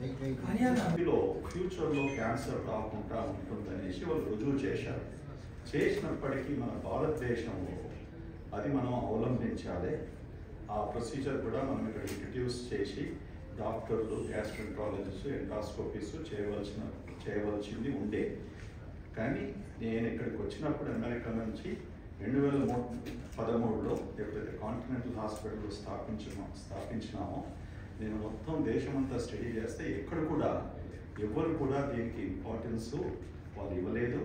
ఇందులో ఫ్యూచర్లో క్యాన్సర్ రాకుండా ఉంటుందనేసి వాళ్ళు రుజువు చేశారు. చేసినప్పటికీ మన భారతదేశంలో అది మనం అవలంబించాలి. ఆ ప్రొసీజర్ కూడా మనం ఇక్కడ ఇంట్రడ్యూస్ చేసి డాక్టర్లు, గ్యాస్ట్రెంట్రాలజిస్ట్, ఎండాస్కోపీస్ చేయవలసింది ఉండే. కానీ నేను ఇక్కడికి వచ్చినప్పుడు అమెరికా నుంచి 2013లో ఎప్పుడైతే కాంటినెంటల్ హాస్పిటల్ స్థాపించినామో నేను మొత్తం దేశమంతా స్టడీ చేస్తే ఎక్కడ కూడా ఎవరు కూడా దీనికి ఇంపార్టెన్స్ వాళ్ళు ఇవ్వలేదు.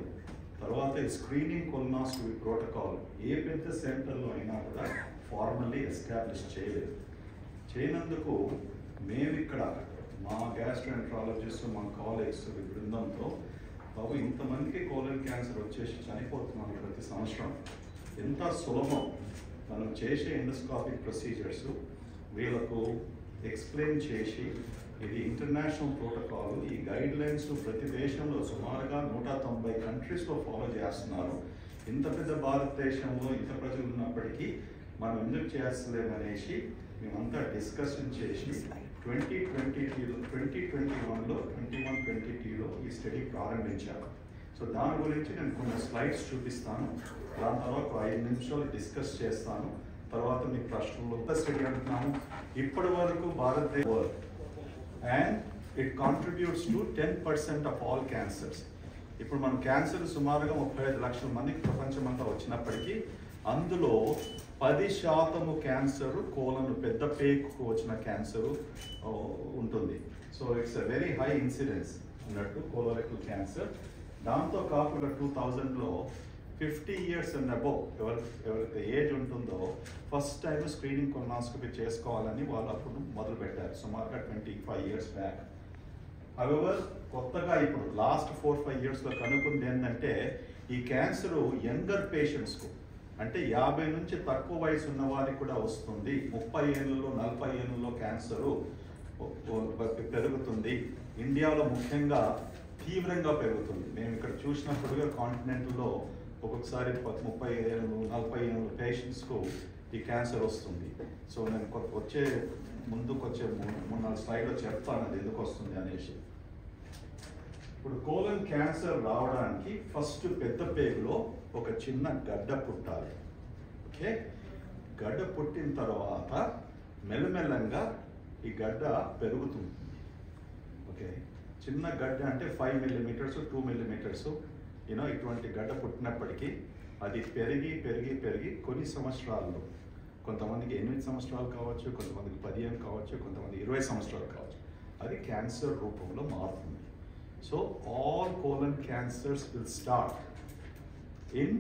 తర్వాత స్క్రీనింగ్ కొలనాస్కోపీ ప్రోటోకాల్ ఏ పెద్ద సెంటర్లో అయినా కూడా ఫార్మల్లీ ఎస్టాబ్లిష్ చేయలేదు. చేయనందుకు మేము ఇక్కడ మా గ్యాస్ట్రోఎంట్రాలజిస్ట్, మా కాలేజ్స్ బృందంతో బాబు ఇంతమందికి కోలన్ క్యాన్సర్ వచ్చేసి చనిపోతున్నాం ప్రతి సంవత్సరం. ఎంత సులభం మనం చేసే ఎండోస్కోపిక్ ప్రొసీజర్స్ వీళ్ళకు ఎక్స్ప్లెయిన్ చేసి ఇది ఇంటర్నేషనల్ ప్రోటోకాల్, ఈ గైడ్ లైన్స్ ప్రతి దేశంలో సుమారుగా 190 కంట్రీస్లో ఫాలో చేస్తున్నారు. ఇంత పెద్ద భారతదేశంలో ఇంత ప్రజలు ఉన్నప్పటికీ మనం ఎందుకు చేస్తలేమనేసి మేమంతా డిస్కషన్ చేసి 2021లో ఈ స్టడీ ప్రారంభించాము. సో దాని గురించి నేను కొన్ని స్లైడ్స్ చూపిస్తాను. దాని తర్వాత 5 నిమిషాలు డిస్కస్ చేస్తాను. తర్వాత మీ ప్రశ్నలు స్టడీ అంటున్నాము. ఇప్పటి వరకు భారతదేశం and it contributes to 10% of all cancers. ఇప్పుడు మనం క్యాన్సర్ సుమారుగా 35 లక్షల మందికి ప్రపంచమంతా వచ్చినప్పటికీ అందులో 10% క్యాన్సర్ కోలన్, పెద్ద పేగుకు వచ్చిన క్యాన్సర్ ఉంటుంది. So it's a very high incidence అన్నట్టు కోలోరెక్టల్ క్యాన్సర్. దాంతో కాకుండా 2000లో 50 years అండ్ అబోవ్ ఎవరైతే ఏజ్ ఉంటుందో ఫస్ట్ టైం స్క్రీనింగ్ కొలనాస్కోపీ చేసుకోవాలని వాళ్ళు అప్పుడు మొదలు పెట్టారు, సుమారుగా 25 years బ్యాక్. హవెవర్ కొత్తగా ఇప్పుడు లాస్ట్ 4-5 yearsలో కనుక్కుంది ఏంటంటే ఈ క్యాన్సర్ యంగర్ పేషెంట్స్కు, అంటే 50 నుంచి తక్కువ వయసు ఉన్న వారికి కూడా వస్తుంది. 30 ఏళ్ళలో 40 ఏళ్ళలో క్యాన్సరు పెరుగుతుంది. ఇండియాలో ముఖ్యంగా తీవ్రంగా పెరుగుతుంది. మేము ఇక్కడ చూసినప్పుడుగా కాంటినెంట్లో ఒక్కొక్కసారి 30 ఏళ్ళు 40 ఏళ్ళు పేషెంట్స్కు ఈ క్యాన్సర్ వస్తుంది. సో నేను ముందుకు వచ్చే 3-4 స్లైడ్లో చెప్తాను అది ఎందుకు వస్తుంది అనేసి. ఇప్పుడు కోలన్ క్యాన్సర్ రావడానికి ఫస్ట్ పెద్ద పేగులో ఒక చిన్న గడ్డ పుట్టాలి. ఓకే, గడ్డ పుట్టిన తర్వాత మెల్లమెల్లంగా ఈ గడ్డ పెరుగుతుంది. ఓకే, చిన్న గడ్డ అంటే 5 millimeters 2 millimeters ఇటువంటి గడ్డ పుట్టినప్పటికీ అది పెరిగి పెరిగి పెరిగి కొన్ని సంవత్సరాల్లో, కొంతమందికి 8 సంవత్సరాలు కావచ్చు, కొంతమందికి 15 కావచ్చు, కొంతమంది 20 సంవత్సరాలు కావచ్చు, అది క్యాన్సర్ రూపంలో మారుతుంది. So all colon cancers will start in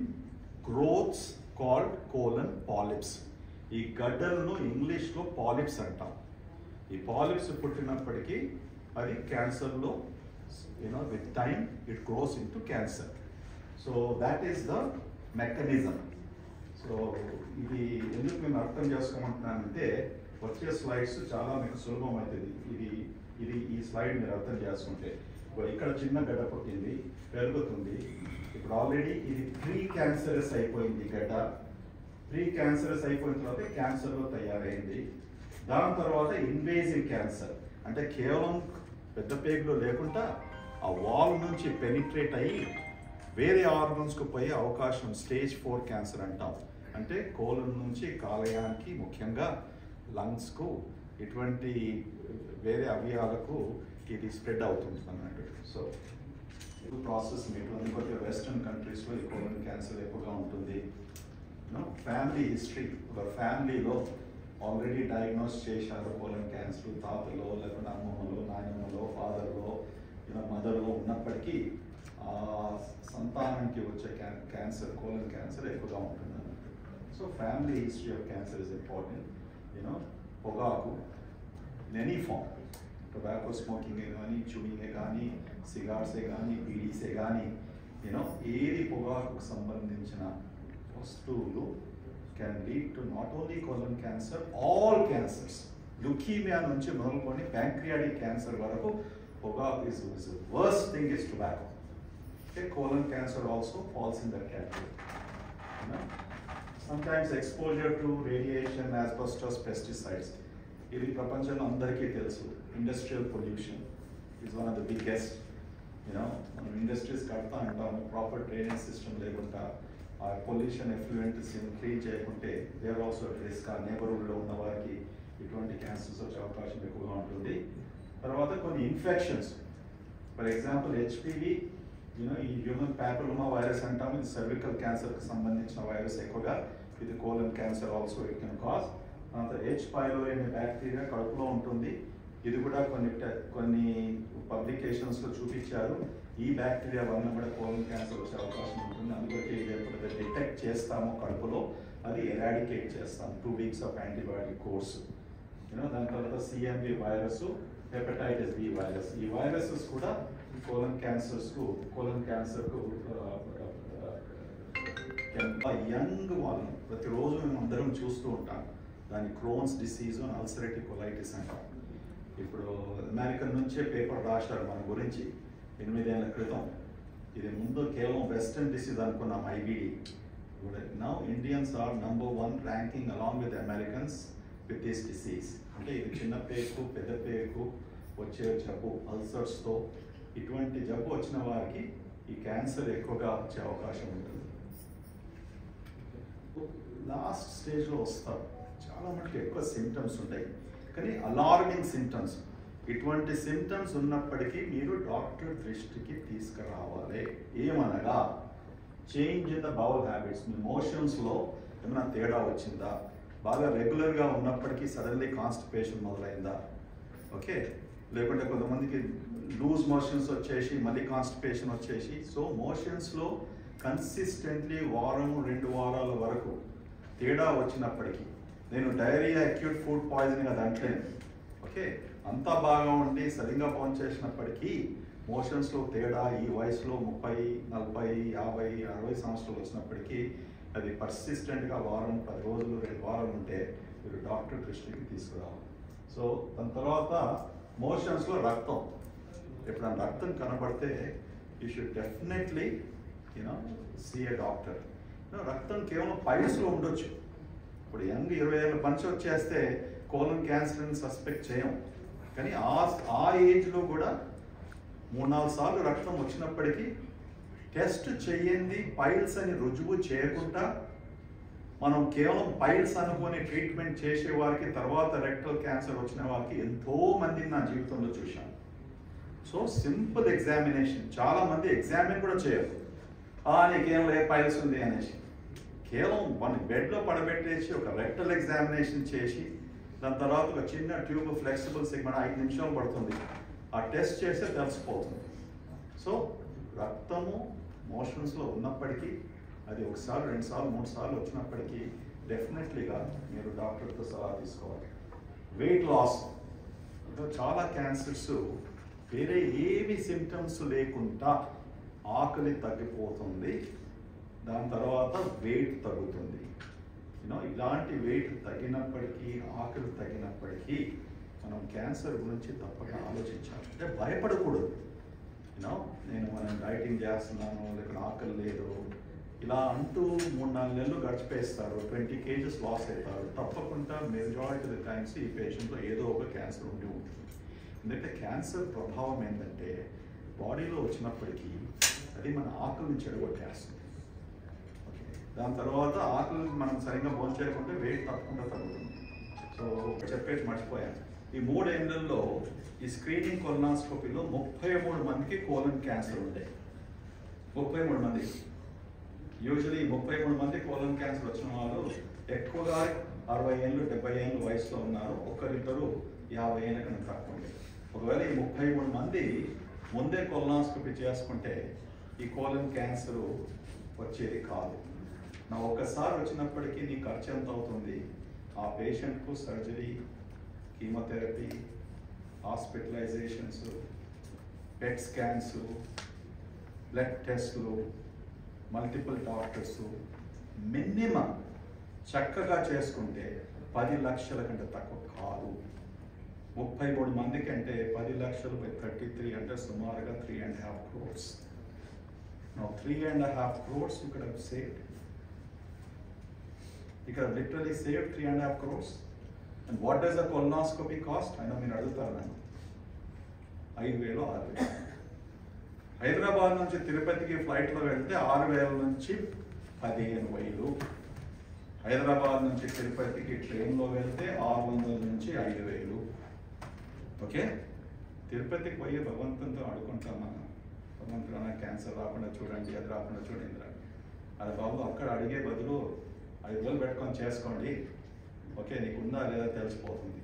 growths called colon polyps. ఈ గడ్డలను ఇంగ్లీష్లో పాలిప్స్ అంటాం. ఈ పాలిప్స్ పుట్టినప్పటికీ అది క్యాన్సర్లో with time it grows in to cancer. So that is the mechanism. సో ఇది ఎందుకు మేము అర్థం చేసుకోమంటున్నానంటే వచ్చే స్లైడ్స్ చాలా మీకు సులభం అవుతుంది. ఈ స్లైడ్ మీరు అర్థం చేసుకుంటే ఇక్కడ చిన్న గడ్డ పుట్టింది, పెరుగుతుంది. ఇప్పుడు ఆల్రెడీ ఇది ప్రీ క్యాన్సరస్ అయిపోయింది. గడ్డ ప్రీ క్యాన్సరస్ అయిపోయిన తర్వాత క్యాన్సర్లో తయారైంది. దాని తర్వాత ఇన్వేజివ్ క్యాన్సర్ అంటే కేవలం పెద్ద పేగులో లేకుండా ఆ వాల్ నుంచి పెనిట్రేట్ అయ్యి వేరే ఆర్గన్స్కు పోయే అవకాశం స్టేజ్ 4 క్యాన్సర్ అంటాం. అంటే కోలన్ నుంచి కాలేయానికి, ముఖ్యంగా లంగ్స్కు, ఇటువంటి వేరే అవయవాలకు ఇది స్ప్రెడ్ అవుతుంది అన్నట్టు. సో ప్రాసెస్ మీకు ఇంకొక వెస్టర్న్ కంట్రీస్లో ఈ కోలన్ క్యాన్సర్ ఎక్కువగా ఉంటుంది. ఫ్యామిలీ హిస్టరీ, ఒక ఫ్యామిలీలో ఆల్రెడీ డయాగ్నోస్ చేశారు కోలన్ క్యాన్సర్, తాతలో లేకుంటే అమ్మమ్మలో, నాయనమ్మలో, ఫాదర్లో, మదర్లో ఉన్నప్పటికీ ఆ సంతానానికి వచ్చే క్యాన్సర్, కోలన్ క్యాన్సర్ ఎక్కువగా ఉంటుంది అన్నట్టు. So family history of cancer is important. పొగాకు ఇన్ ఎనీ ఫామ్, టొబాకో స్మోకింగే కానీ, చూయింగే కానీ, సిగార్సే కానీ, బీడీసే కానీ, ఏది పొగాకు సంబంధించిన వస్తువులు can lead to not only colon cancer, all cancers. Leukemia నుంచి మొదలుకొని pancreatic cancer వరకు పొగాకు is the worst thing is tobacco. Okay, colon cancer also falls in that category. Sometimes exposure to radiation, asbestos, pesticides. ఇది ప్రపంచంలో అందరికీ తెలుసు. Industrial pollution, is one of the biggest. మనం industries కడతా ఉంటాము, ప్రాపర్ డ్రైనేజ్ సిస్టమ్ లేకుండా, ఆ pollution effluents clean చేయకుంటే దేర్ ఆల్సో రిస్క్. ఆ నేబర్హుడ్లో ఉన్న వారికి ఇటువంటి క్యాన్సర్స్ వచ్చే అవకాశం ఎక్కువగా ఉంటుంది. తర్వాత కొన్ని ఇన్ఫెక్షన్స్, ఫర్ ఎగ్జాంపుల్ హెచ్పివి, ఈ హ్యూమన్ ప్యాపిలోమా వైరస్ అంటాము, ఇది సర్వికల్ క్యాన్సర్కి సంబంధించిన వైరస్ ఎక్కువగా, ఇది colon cancer also it can cause. తర్వాత హెచ్ పైలోరి అనే బ్యాక్టీరియా కడుపులో ఉంటుంది, ఇది కూడా కొన్ని పబ్లికేషన్స్లో చూపించారు. ఈ బ్యాక్టీరియా వలన కూడా కోలన్ క్యాన్సర్ వచ్చే అవకాశం ఉంటుంది. అందుకే ఇది ఎప్పుడైతే డిటెక్ట్ చేస్తామో కడుపులో అది ఎరాడికేట్ చేస్తాం, 2 weeks ఆఫ్ యాంటీబయాటిక్ కోర్సు. దాని తర్వాత CMV virus, hepatitis B virus, ఈ వైరసెస్ కూడా కోలన్ క్యాన్సర్కు యంగ్ వాళ్ళని ప్రతిరోజు మేము అందరం చూస్తూ ఉంటాం. దాన్ని క్రోన్స్ డిసీజ్ అని అల్సరేటివ్ కొలైటిస్ అంటాం. ఇప్పుడు అమెరికన్ నుంచే పేపర్ రాశారు మన గురించి 8 ఏళ్ల క్రితం. ఇది ముందు కేవలం వెస్టర్న్ డిసీజ్ అనుకున్నాం, IBD. Now Indians are number 1 ranking along with Americans with this disease. అంటే ఇది చిన్న పేరుకు పెద్ద పేరుకు వచ్చే జబ్బు, అల్సర్స్తో. ఇటువంటి జబ్బు వచ్చిన వారికి ఈ క్యాన్సర్ ఎక్కువగా వచ్చే అవకాశం ఉంటుంది. లాస్ట్ స్టేజ్లో వస్తారు, చాలా మటుకు ఎక్కువ సిమ్టమ్స్ ఉంటాయి, కానీ అలార్మింగ్ సిమ్టమ్స్. ఇటువంటి సిమ్టమ్స్ ఉన్నప్పటికీ మీరు డాక్టర్ దృష్టికి తీసుకురావాలి. ఏమనగా change in the bowel habits, మీ మోషన్స్లో ఏమైనా తేడా వచ్చిందా, బాగా రెగ్యులర్గా ఉన్నప్పటికీ సడన్లీ కాన్స్టిపేషన్ మొదలైందా, ఓకే, లేకుంటే కొంతమందికి లూజ్ మోషన్స్ వచ్చేసి మళ్ళీ కాన్స్టిపేషన్ వచ్చేసి. సో మోషన్స్లో కన్సిస్టెంట్లీ 1-2 వారాల వరకు తేడా వచ్చినప్పటికీ, నేను డైరియా అక్యూట్ ఫుడ్ పాయిజనింగ్ అది అంటలేను, ఓకే, అంతా బాగా ఉండి సరిగ్గా చేసినప్పటికీ మోషన్స్లో తేడా ఈ వయసులో 30, 40, 50, 60 సంవత్సరాలు వచ్చినప్పటికీ అది పర్సిస్టెంట్గా 10 రోజులు 2 వారాలు ఉంటే మీరు డాక్టర్ దృష్టికి తీసుకురావాలి. సో దాని తర్వాత మోషన్స్లో రక్తం, ఎప్పుడైనా రక్తం కనబడితే you should definitely see a doctor. రక్తం కేవలం పైల్స్లో ఉండొచ్చు. ఇప్పుడు యంగ్ 20 ఏళ్ళ పంచ వచ్చేస్తే కోలన్ క్యాన్సర్ని సస్పెక్ట్ చేయం, కానీ ఆ ఏజ్లో కూడా 3-4 సార్లు రక్తం వచ్చినప్పటికీ టెస్ట్ చేయండి పైల్స్ అని రుజువు చేయకుండా మనం కేవలం పైల్స్ అనుకుని ట్రీట్మెంట్ చేసే వారికి తర్వాత రెక్టల్ క్యాన్సర్ వచ్చిన వారికి ఎంతో మందిని నా జీవితంలో చూశాను. సో సింపుల్ ఎగ్జామినేషన్, చాలామంది ఎగ్జామిన్ కూడా చేయరు, నీకేం లే పైల్స్ ఉంది అనేసి. కేవలం మన బెడ్లో పడబెట్టేసి ఒక రెక్టల్ ఎగ్జామినేషన్ చేసి దాని తర్వాత ఒక చిన్న ట్యూబ్ ఫ్లెక్సిబుల్ సెగ్మెంట్ 5 నిమిషాలు పడుతుంది, ఆ టెస్ట్ చేస్తే తెలిసిపోతుంది. సో రక్తము మోషన్స్లో ఉన్నప్పటికీ అది 1 సార్లు 2 సార్లు 3 సార్లు వచ్చినప్పటికీ డెఫినెట్లీగా మీరు డాక్టర్తో సలహా తీసుకోవాలి. వెయిట్ లాస్, చాలా క్యాన్సర్స్ వేరే ఏమి సిమ్టమ్స్ లేకుండా ఆకలి తగ్గిపోతుంది, దాని తర్వాత వెయిట్ తగ్గుతుంది. ఇలాంటి వెయిట్ తగ్గినప్పటికీ ఆకలి తగ్గినప్పటికీ మనం క్యాన్సర్ గురించి తప్పక ఆలోచించాలి. అంటే భయపడకూడదు. మనం డైటింగ్ చేస్తున్నాను, లేకపోతే ఆకలి లేదు ఇలా అంటూ 3-4 నెలలు గడిచిపేస్తారు, 20 kgs లాస్ అవుతారు. తప్పకుండా మెజారిటీ ఆఫ్ ద టైమ్స్ ఈ పేషెంట్లో ఏదో ఒక క్యాన్సర్ ఉండి ఉంటుంది. ఎందుకంటే క్యాన్సర్ ప్రభావం ఏంటంటే బాడీలో వచ్చినప్పటికీ అది మన ఆకలిని చెడగొట్టేస్తుంది. ఓకే, దాని తర్వాత ఆకలి మనం సరిగ్గా భోంచేయకుంటే వెయిట్ తప్పకుండా తగ్గుతుంది. సో చెప్పేసి మర్చిపోయాను, ఈ 3 ఏళ్లలో ఈ స్క్రీనింగ్ కొలనాస్కోపీలో 33 మందికి కోలన్ క్యాన్సర్ ఉంటాయి. 33 మంది. యూజువలీ 33 మంది కోలన్ క్యాన్సర్ వచ్చిన వాళ్ళు ఎక్కువగా 60 ఏళ్ళు 70 ఏళ్ళు వయసులో ఉన్నారు, ఒకరిద్దరు 50 ఏళ్ళ కన్నా తక్కువ ఉండేది. ఒకవేళ ఈ 33 మంది ముందే కొలనాస్కోపీ చేసుకుంటే ఈ కోలన్ క్యాన్సర్ వచ్చేది కాదు. నా ఒక్కసారి వచ్చినప్పటికీ నీ ఖర్చు ఎంత అవుతుంది, ఆ పేషెంట్కు సర్జరీ, కీమోథెరపీ, హాస్పిటలైజేషన్స్, పెట్ స్కాన్స్, బ్లడ్ టెస్ట్లు, మల్టిపుల్ డాక్టర్స్, మినిమం చక్కగా చేసుకుంటే 10 లక్షల కంటే తక్కువ కాదు. 33 మందికి అంటే 10 లక్షలు బై 33 అంటే సుమారుగా 3.5 crores. Now 3.5 crores you could have saved. You could have literally saved 3.5 crores. And what does a colonoscopy cost? I know మీరు అడుగుతారు నన్ను. 5,000 6,000. హైదరాబాద్ నుంచి తిరుపతికి ఫ్లైట్లో వెళ్తే 6,000 నుంచి 15,000. హైదరాబాద్ నుంచి తిరుపతికి ట్రైన్లో వెళ్తే 600 నుంచి 5,000. ఓకే, తిరుపతికి పోయి భగవంతునితో అడుగుంటాం మనం, భగవంతుడు నాకు క్యాన్సర్ రాకుండా చూడండి, అది రాకుండా చూడండి రా. అది బాబు అక్కడ అడిగే బదులు 5,000 పెట్టుకొని చేసుకోండి, ఓకే నీకు ఉందా లేదా తెలిసిపోతుంది.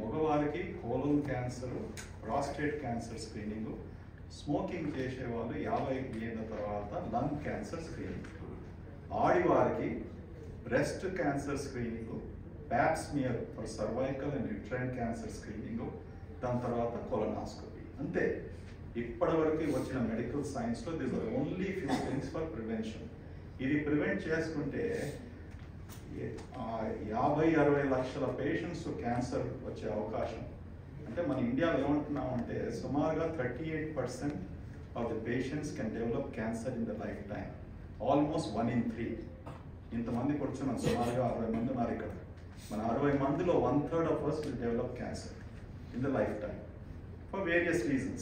మగవారికి colon cancer, prostate cancer screening, smoking చేసేవాళ్ళు 50 ఏళ్ళ తర్వాత లంగ్ క్యాన్సర్ స్క్రీనింగ్, ఆడివారికి breast cancer screening, pap smear for cervical and uterine cancer screening, దాని తర్వాత కొలనాస్కోపీ. అంతే ఇప్పటి వరకు వచ్చిన మెడికల్ సైన్స్లో this are only few things for prevention. ఇది ప్రివెంట్ చేసుకుంటే 50-60 లక్షల పేషెంట్స్ క్యాన్సర్ వచ్చే అవకాశం. అంటే మన ఇండియాలో ఏమంటున్నామంటే సుమారుగా 38% of the patients can develop cancer in the life time. Almost 1 in 3. ఇంతమంది కూర్చున్నాం, సుమారుగా 60 మంది ఉన్నారు ఇక్కడ. మన 60 మందిలో 1/3 of us will develop cancer in the lifetime for various reasons.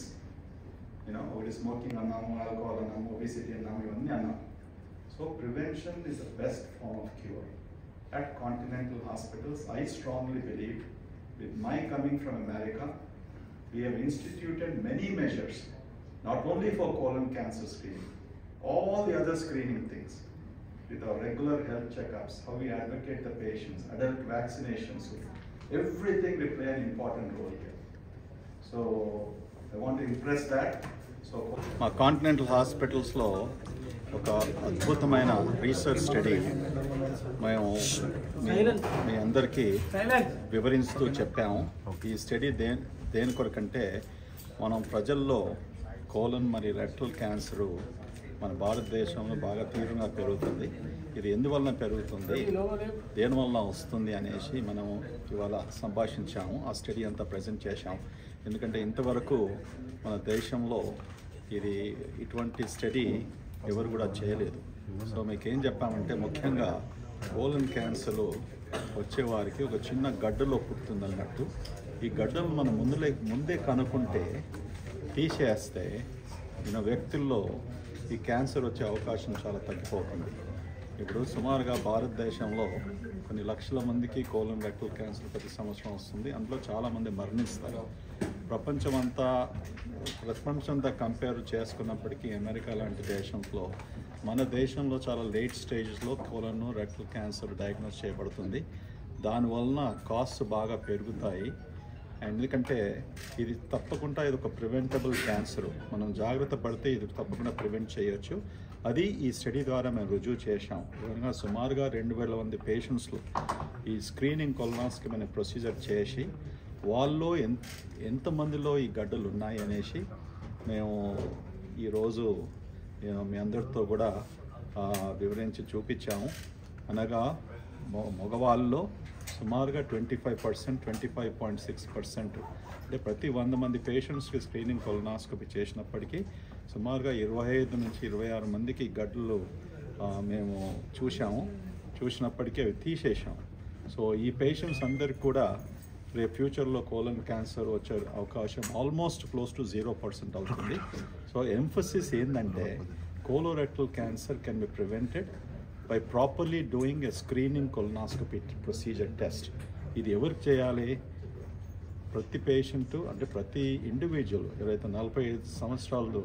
ఒకటి స్మోకింగ్ అన్నాము, ఆల్కహాల్ అన్నాము, ఒబిసిటీ అన్నాము, ఇవన్నీ అన్నాము. So prevention is the best form of cure. At Continental Hospitals, I strongly believe, with my coming from America, we have instituted many measures, not only for colon cancer screening, all the other screening things, with our regular health checkups, how we advocate the patients, adult vaccinations, everything will play an important role here. So I want to impress that. So మా continental హాస్పిటల్స్లో ఒక అద్భుతమైన research study మేము మీ అందరికీ వివరిస్తూ చెప్పాము. ఈ study దేని కొరకంటే మనం ప్రజల్లో కోలన్ మరియు రెక్టల్ క్యాన్సరు మన భారతదేశంలో బాగా తీవ్రంగా పెరుగుతుంది. ఇది ఎందువలన పెరుగుతుంది, దేనివలన వస్తుంది అనేసి మనం ఇవాళ సంభాషించాము. ఆ స్టడీ అంతా ప్రజెంట్ చేశాము. ఎందుకంటే ఇంతవరకు మన దేశంలో ఇటువంటి స్టడీ ఎవరు కూడా చేయలేదు. సో మీకేం చెప్పామంటే ముఖ్యంగా కోలన్ క్యాన్సర్ వచ్చేవారికి ఒక చిన్న గడ్డలో పుడుతుందన్నట్టు. ఈ గడ్డలు మనం ముందే కనుక్కుంటే తీసేస్తే వ్యక్తుల్లో ఈ క్యాన్సర్ వచ్చే అవకాశం చాలా తగ్గిపోతుంది. ఇప్పుడు సుమారుగా భారతదేశంలో కొన్ని లక్షల మందికి కోలన్ రెక్టల్ క్యాన్సర్ ప్రతి సంవత్సరం వస్తుంది. అందులో చాలామంది మరణిస్తారు. ప్రపంచంతో కంపేర్ చేసుకున్నప్పటికీ అమెరికా లాంటి దేశంలో మన దేశంలో చాలా లేట్ స్టేజ్లో కోలన్ రెక్టల్ క్యాన్సర్ డయాగ్నోస్ చేయబడుతుంది. దానివలన కాస్ట్ బాగా పెరుగుతాయి. ఎందుకంటే ఇది తప్పకుండా ఇది ఒక ప్రివెంటబుల్ క్యాన్సర్. మనం జాగ్రత్త పడితే ఇది తప్పకుండా ప్రివెంట్ చేయొచ్చు. అది ఈ స్టడీ ద్వారా మేము రుజువు చేశాం. విధంగా సుమారుగా 2,000 మంది పేషెంట్స్లో ఈ స్క్రీనింగ్ కొలనాస్కోపీ అనే ప్రొసీజర్ చేసి వాళ్ళు ఎంతమందిలో ఈ గడ్డలు ఉన్నాయి అనేసి మేము ఈరోజు మీ అందరితో కూడా వివరించి చూపించాము. అనగా మగవాళ్ళలో సుమారుగా 25%, 25.6%, అంటే ప్రతి 100 మంది పేషెంట్స్కి స్క్రీనింగ్ కొలనాస్కోపీ చేసినప్పటికీ సుమారుగా 25 నుంచి 26 మందికి గడ్డలు మేము చూసినప్పటికీ అవి తీసేసాం. సో ఈ పేషెంట్స్ అందరికి కూడా రేపు ఫ్యూచర్లో కోలన్ క్యాన్సర్ వచ్చే అవకాశం ఆల్మోస్ట్ క్లోజ్ టు 0% అవుతుంది. సో ఎంఫసిస్ ఏంటంటే colorectal cancer can be prevented by properly doing a screening colonoscopy procedure test. ఇది ఎవరికి చేయాలి? ప్రతి పేషెంట్, అంటే ప్రతి ఇండివిజువల్ ఎవరైతే 45 సంవత్సరాలకు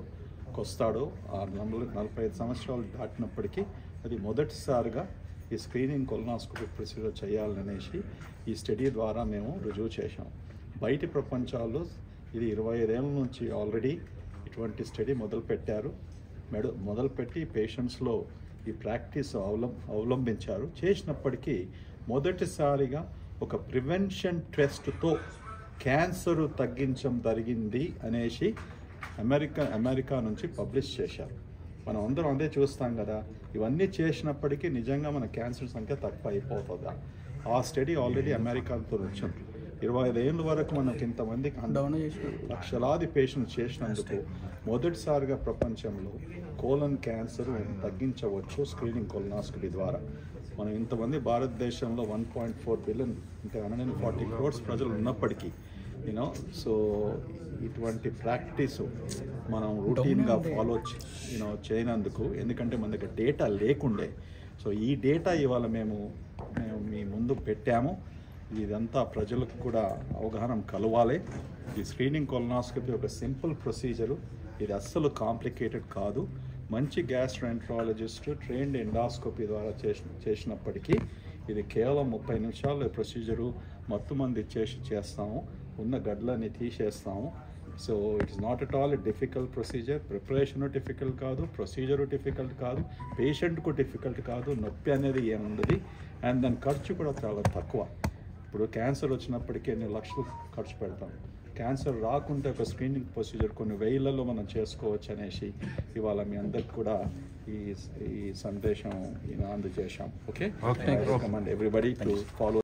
వస్తాడో, ఆ 45 సంవత్సరాలు దాటినప్పటికీ అది మొదటిసారిగా ఈ స్క్రీనింగ్ కొలనాస్కోపీ ప్రొసీజర్ చేయాలనేసి ఈ స్టడీ ద్వారా మేము రుజువు చేశాం. బయటి ప్రపంచాల్లో ఇది 25 ఏళ్ళ నుంచి ఆల్రెడీ ఇటువంటి స్టడీ మొదలుపెట్టి పేషెంట్స్లో ఈ ప్రాక్టీస్ అవలంబించారు. చేసినప్పటికీ మొదటిసారిగా ఒక ప్రివెన్షన్ టెస్ట్తో క్యాన్సర్ తగ్గించడం జరిగింది అనేసి అమెరికా నుంచి పబ్లిష్ చేశారు. మనం అందరం అదే చూస్తాం కదా. ఇవన్నీ చేసినప్పటికీ నిజంగా మన క్యాన్సర్ సంఖ్య తక్కువ అయిపోతుందా? ఆ స్టడీ ఆల్రెడీ అమెరికాతో వచ్చింది. 25 ఏళ్ళ వరకు మనకి ఇంతమందికి లక్షలాది పేషెంట్స్ చేసినందుకు మొదటిసారిగా ప్రపంచంలో కోలన్ క్యాన్సర్ తగ్గించవచ్చు స్క్రీనింగ్ కొలనాస్కోపీ ద్వారా. మనం ఇంతమంది భారతదేశంలో 1.4 బిలియన్, అంటే 140 crores ప్రజలు ఉన్నప్పటికీ యూనో. సో ఇటువంటి ప్రాక్టీస్ మనం రొటీన్గా ఫాలో చేయనందుకు, ఎందుకంటే మన దగ్గర డేటా లేకుండే. సో ఈ డేటా ఇవాళ మేము మీ ముందు పెట్టాము. ఇదంతా ప్రజలకు కూడా అవగాహన కలవాలి. ఈ స్క్రీనింగ్ కొలనాస్కోపీ ఒక సింపుల్ ప్రొసీజరు, ఇది అస్సలు కాంప్లికేటెడ్ కాదు. మంచి గ్యాస్ట్రోఎంట్రాలజిస్ట్ ట్రైన్డ్ ఎండాస్కోపీ ద్వారా చేసినప్పటికీ ఇది కేవలం 30 నిమిషాల ప్రొసీజరు. మొత్తం మంది చేస్తాము, ఉన్న గడ్డలన్నీ తీసేస్తాము. So it's not at all difficult procedure. Preparation difficult కాదు, ప్రొసీజరు డిఫికల్ట్ కాదు, పేషెంట్కు డిఫికల్ట్ కాదు, నొప్పి అనేది ఏముండదు. అండ్ దాని ఖర్చు కూడా చాలా తక్కువ. ఇప్పుడు క్యాన్సర్ వచ్చినప్పటికీ ఎన్ని లక్షలు ఖర్చు పెడతాం, క్యాన్సర్ రాకుంటే ఒక స్క్రీనింగ్ ప్రొసీజర్ కొన్ని వేలలో మనం చేసుకోవచ్చు అనేసి ఇవాళ మీ అందరికి కూడా ఈ సందేశం అందజేశాం. Okay, recommend everybody to follow